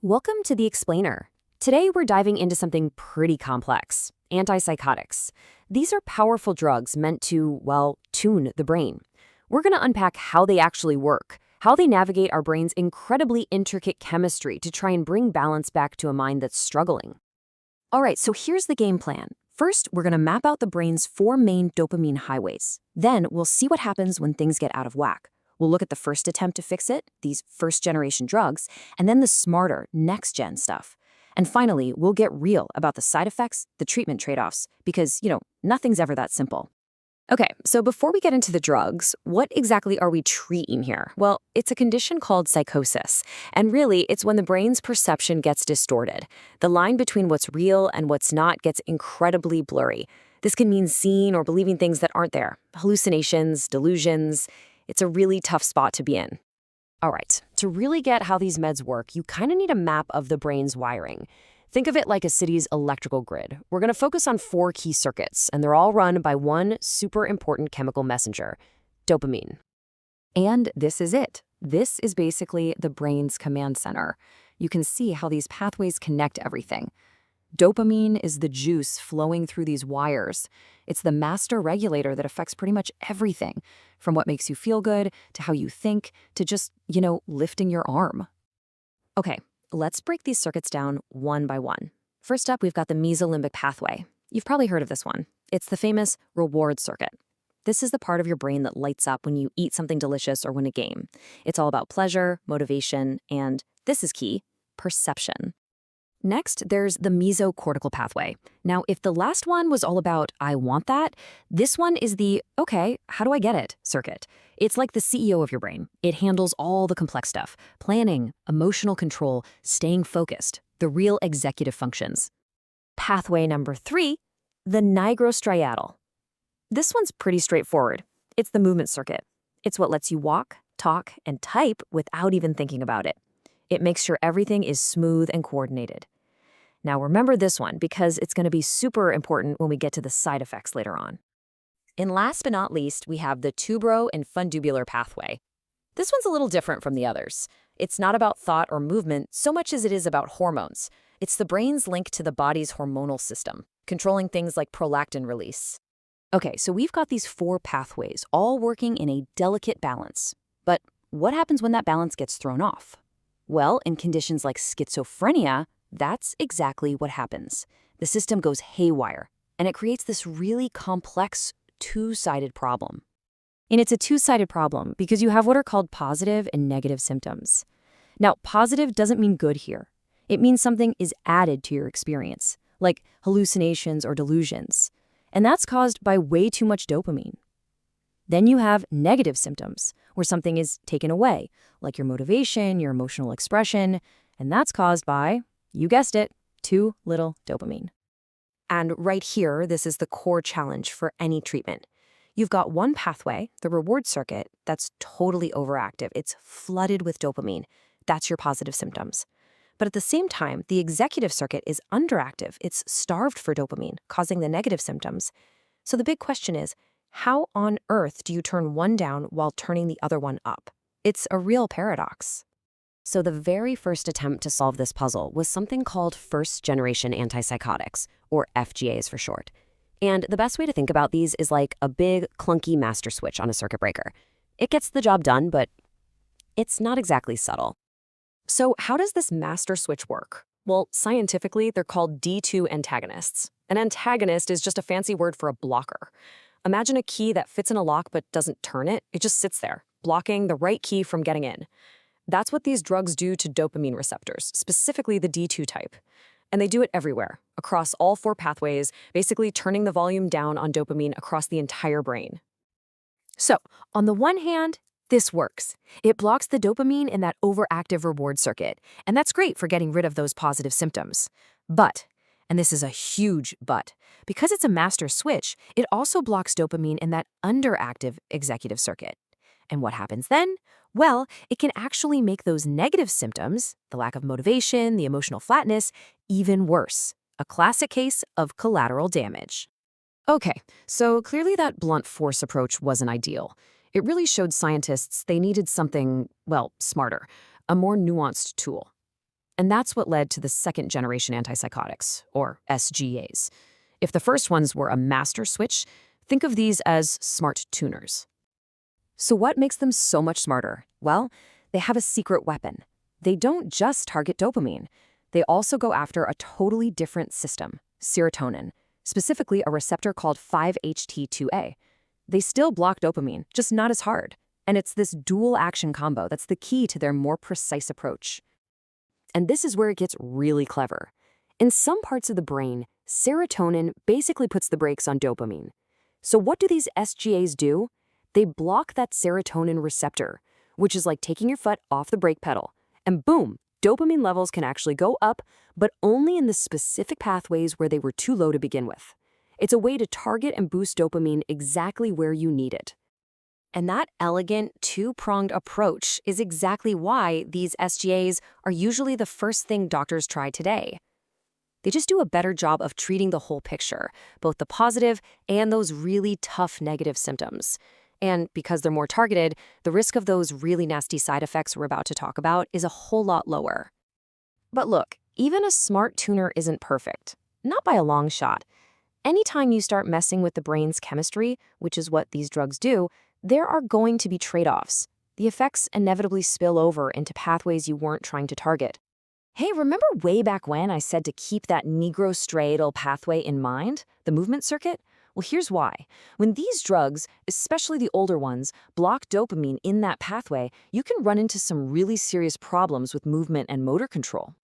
Welcome to The Explainer. Today we're diving into something pretty complex, antipsychotics. These are powerful drugs meant to, well, tune the brain. We're going to unpack how they actually work, how they navigate our brain's incredibly intricate chemistry to try and bring balance back to a mind that's struggling. All right, so here's the game plan. First, we're going to map out the brain's four main dopamine highways. Then we'll see what happens when things get out of whack. We'll look at the first attempt to fix it, these first-generation drugs, and then the smarter, next-gen stuff. And finally, we'll get real about the side effects, the treatment trade-offs, because, nothing's ever that simple. Okay, so before we get into the drugs, what exactly are we treating here? Well, it's a condition called psychosis, and really, it's when the brain's perception gets distorted. The line between what's real and what's not gets incredibly blurry. This can mean seeing or believing things that aren't there, hallucinations, delusions. It's a really tough spot to be in. All right, to really get how these meds work, you kind of need a map of the brain's wiring. Think of it like a city's electrical grid. We're going to focus on four key circuits, and they're all run by one super important chemical messenger, dopamine. And this is it. This is basically the brain's command center. You can see how these pathways connect everything. Dopamine is the juice flowing through these wires. It's the master regulator that affects pretty much everything, from what makes you feel good, to how you think, to just, lifting your arm. Okay, let's break these circuits down one by one. First up, we've got the mesolimbic pathway. You've probably heard of this one. It's the famous reward circuit. This is the part of your brain that lights up when you eat something delicious or win a game. It's all about pleasure, motivation, and, this is key, perception. Next, there's the mesocortical pathway. Now, if the last one was all about, I want that, this one is the, okay, how do I get it circuit. It's like the CEO of your brain. It handles all the complex stuff, planning, emotional control, staying focused, the real executive functions. Pathway number 3, the nigrostriatal. This one's pretty straightforward. It's the movement circuit. It's what lets you walk, talk, and type without even thinking about it. It makes sure everything is smooth and coordinated. Now remember this one because it's going to be super important when we get to the side effects later on. And last but not least, we have the tubero and fundubular pathway. This one's a little different from the others. It's not about thought or movement so much as it is about hormones. It's the brain's link to the body's hormonal system, controlling things like prolactin release. Okay, so we've got these four pathways all working in a delicate balance. But what happens when that balance gets thrown off? Well, in conditions like schizophrenia, that's exactly what happens. The system goes haywire, and it creates this really complex two-sided problem. And it's a two-sided problem because you have what are called positive and negative symptoms. Now, positive doesn't mean good here. It means something is added to your experience, like hallucinations or delusions. And that's caused by way too much dopamine. Then you have negative symptoms, where something is taken away, like your motivation, your emotional expression, and that's caused by, you guessed it, too little dopamine. And right here, this is the core challenge for any treatment. You've got one pathway, the reward circuit, that's totally overactive. It's flooded with dopamine. That's your positive symptoms. But at the same time, the executive circuit is underactive. It's starved for dopamine, causing the negative symptoms. So the big question is, how on earth do you turn one down while turning the other one up? It's a real paradox. So the very first attempt to solve this puzzle was something called first-generation antipsychotics, or FGAs for short. And the best way to think about these is like a big, clunky master switch on a circuit breaker. It gets the job done, but it's not exactly subtle. So how does this master switch work? Well, scientifically, they're called D2 antagonists. An antagonist is just a fancy word for a blocker. Imagine a key that fits in a lock but doesn't turn it. It just sits there, blocking the right key from getting in. That's what these drugs do to dopamine receptors, specifically the D2 type. And they do it everywhere, across all four pathways, basically turning the volume down on dopamine across the entire brain. So, on the one hand, this works. It blocks the dopamine in that overactive reward circuit, and that's great for getting rid of those positive symptoms. But, and this is a huge but, because it's a master switch, it also blocks dopamine in that underactive executive circuit. And what happens then? Well, it can actually make those negative symptoms, the lack of motivation, the emotional flatness, even worse. A classic case of collateral damage. Okay, so clearly that blunt force approach wasn't ideal. It really showed scientists they needed something, well, smarter, a more nuanced tool. And that's what led to the second-generation antipsychotics, or SGAs. If the first ones were a master switch, think of these as smart tuners. So what makes them so much smarter? Well, they have a secret weapon. They don't just target dopamine. They also go after a totally different system, serotonin, specifically a receptor called 5-HT2A. They still block dopamine, just not as hard. And it's this dual action combo that's the key to their more precise approach. And this is where it gets really clever. In some parts of the brain, serotonin basically puts the brakes on dopamine. So what do these SGAs do? They block that serotonin receptor, which is like taking your foot off the brake pedal. And boom, dopamine levels can actually go up, but only in the specific pathways where they were too low to begin with. It's a way to target and boost dopamine exactly where you need it. And that elegant, two-pronged approach is exactly why these SGAs are usually the first thing doctors try today. They just do a better job of treating the whole picture, both the positive and those really tough negative symptoms. And because they're more targeted, the risk of those really nasty side effects we're about to talk about is a whole lot lower. But look, even a smart tuner isn't perfect. Not by a long shot. Anytime you start messing with the brain's chemistry, which is what these drugs do, there are going to be trade-offs. The effects inevitably spill over into pathways you weren't trying to target. Hey, remember way back when I said to keep that nigrostriatal pathway in mind, the movement circuit? Well, here's why. When these drugs, especially the older ones, block dopamine in that pathway, you can run into some really serious problems with movement and motor control.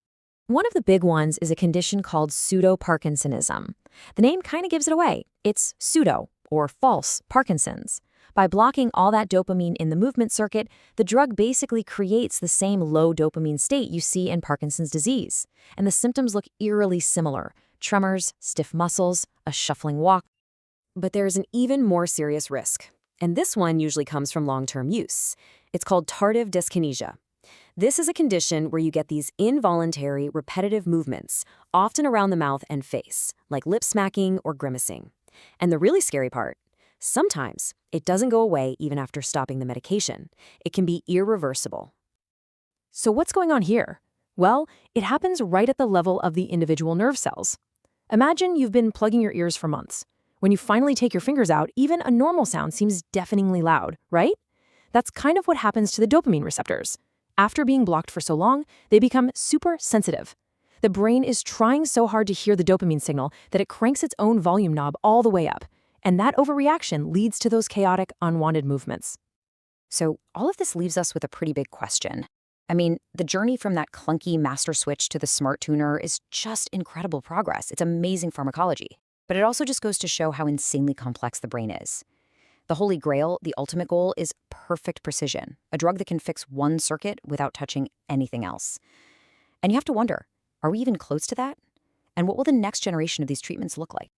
One of the big ones is a condition called pseudo-Parkinsonism. The name kind of gives it away. It's pseudo, or false, Parkinson's. By blocking all that dopamine in the movement circuit, the drug basically creates the same low dopamine state you see in Parkinson's disease. And the symptoms look eerily similar: tremors, stiff muscles, a shuffling walk. But there's an even more serious risk. And this one usually comes from long-term use. It's called tardive dyskinesia. This is a condition where you get these involuntary, repetitive movements, often around the mouth and face, like lip smacking or grimacing. And the really scary part, sometimes it doesn't go away even after stopping the medication. It can be irreversible. So what's going on here? Well, it happens right at the level of the individual nerve cells. Imagine you've been plugging your ears for months. When you finally take your fingers out, even a normal sound seems deafeningly loud, right? That's kind of what happens to the dopamine receptors. After being blocked for so long, they become super sensitive. The brain is trying so hard to hear the dopamine signal that it cranks its own volume knob all the way up. And that overreaction leads to those chaotic, unwanted movements. So all of this leaves us with a pretty big question. I mean, the journey from that clunky master switch to the smart tuner is just incredible progress. It's amazing pharmacology. But it also just goes to show how insanely complex the brain is. The holy grail, the ultimate goal, is perfect precision, a drug that can fix one circuit without touching anything else. And you have to wonder, are we even close to that? And what will the next generation of these treatments look like?